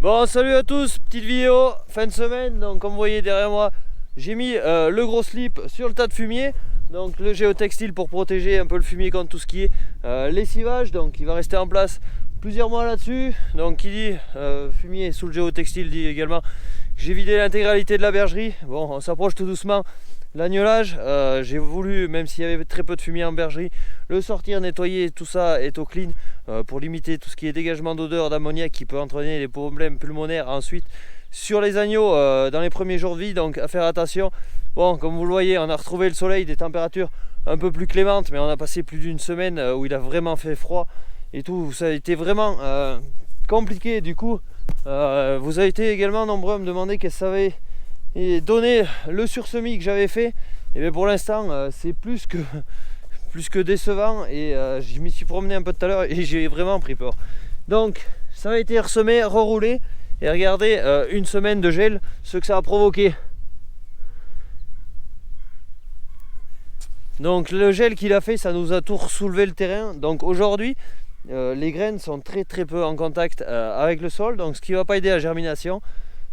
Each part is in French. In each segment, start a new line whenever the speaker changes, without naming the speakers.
Bon, salut à tous, petite vidéo, fin de semaine. Donc comme vous voyez derrière moi, j'ai mis le gros slip sur le tas de fumier. Donc le géotextile pour protéger un peu le fumier contre tout ce qui est lessivage. Donc il va rester en place plusieurs mois là-dessus. Donc qui dit fumier sous le géotextile dit également que j'ai vidé l'intégralité de la bergerie. Bon, on s'approche tout doucement. L'agnelage, j'ai voulu, même s'il y avait très peu de fumier en bergerie, le sortir, nettoyer tout ça et au clean pour limiter tout ce qui est dégagement d'odeur, d'ammoniac qui peut entraîner des problèmes pulmonaires ensuite sur les agneaux dans les premiers jours de vie. Donc à faire attention. Bon, comme vous le voyez, on a retrouvé le soleil, des températures un peu plus clémentes, mais on a passé plus d'une semaine où il a vraiment fait froid et tout. Ça a été vraiment compliqué. Du coup, vous avez été également nombreux à me demander qu'est-ce que ça avait et donner le sursemis que j'avais fait. Et bien pour l'instant c'est plus que décevant et je m'y suis promené un peu tout à l'heure et j'ai vraiment pris peur. Donc ça a été ressemé, reroulé et regardez une semaine de gel, ce que ça a provoqué. Donc le gel qu'il a fait, ça nous a tout soulevé le terrain. Donc aujourd'hui les graines sont très peu en contact avec le sol, donc ce qui ne va pas aider à la germination.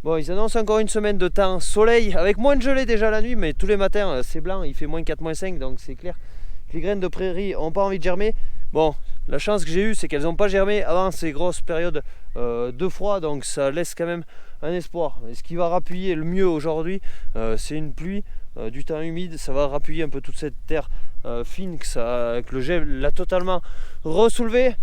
Bon, ils annoncent encore une semaine de temps soleil avec moins de gelée déjà la nuit, mais tous les matins c'est blanc, il fait moins 4, moins 5, donc c'est clair que les graines de prairie n'ont pas envie de germer. Bon, la chance que j'ai eue, c'est qu'elles n'ont pas germé avant ces grosses périodes de froid, donc ça laisse quand même un espoir. Et ce qui va rappuyer le mieux aujourd'hui, c'est une pluie, du temps humide, ça va rappuyer un peu toute cette terre fine que le gel l'a totalement ressoulevé.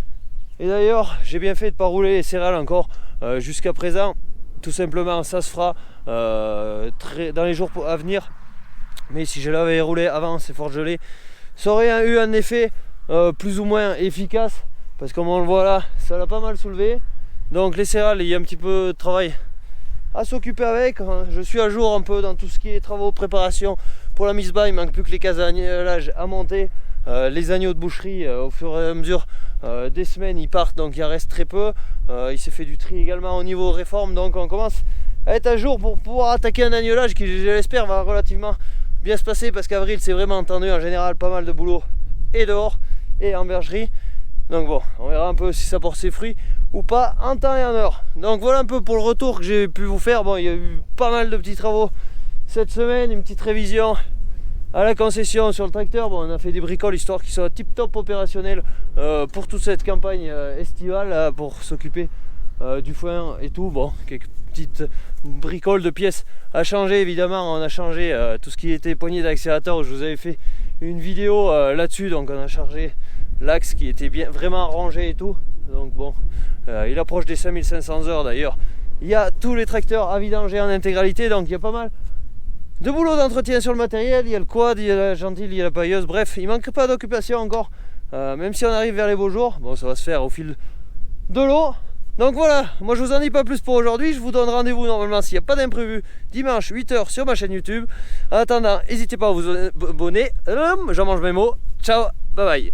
Et d'ailleurs, j'ai bien fait de ne pas rouler les céréales encore jusqu'à présent. Tout simplement, ça se fera dans les jours à venir. Mais si je l'avais roulé avant ces fortes gelées, ça aurait eu un effet plus ou moins efficace. Parce que comme on le voit là, ça l'a pas mal soulevé. Donc les céréales, il y a un petit peu de travail à s'occuper avec. Je suis à jour un peu dans tout ce qui est travaux, préparation pour la mise bas. Il manque plus que les cases d'agnelage à monter. Les agneaux de boucherie au fur et à mesure des semaines ils partent, donc il en reste très peu. Il s'est fait du tri également au niveau réforme, donc on commence à être à jour pour pouvoir attaquer un agnelage qui, je l'espère, va relativement bien se passer, parce qu'avril c'est vraiment entendu en général pas mal de boulot et dehors et en bergerie. Donc bon, on verra un peu si ça porte ses fruits ou pas en temps et en heure. Donc voilà un peu pour le retour que j'ai pu vous faire. Bon, il y a eu pas mal de petits travaux cette semaine, une petite révision à la concession sur le tracteur. Bon, on a fait des bricoles histoire qu'il soit tip top opérationnel pour toute cette campagne estivale, pour s'occuper du foin et tout. Bon, quelques petites bricoles de pièces à changer. Évidemment, on a changé tout ce qui était poignée d'accélérateur. Je vous avais fait une vidéo là-dessus, donc on a chargé l'axe qui était bien vraiment rangé et tout. Donc bon, il approche des 5500 heures d'ailleurs. Il y a tous les tracteurs à vidanger en intégralité, donc il y a pas mal de boulot d'entretien sur le matériel. Il y a le quad, il y a la gentille, il y a la pailleuse. Bref, il manque pas d'occupation encore, même si on arrive vers les beaux jours. Bon, ça va se faire au fil de l'eau. Donc voilà, moi je vous en dis pas plus pour aujourd'hui. Je vous donne rendez-vous normalement, s'il n'y a pas d'imprévu, dimanche 8h sur ma chaîne YouTube. En attendant, n'hésitez pas à vous abonner. J'en mange mes mots. Ciao, bye bye.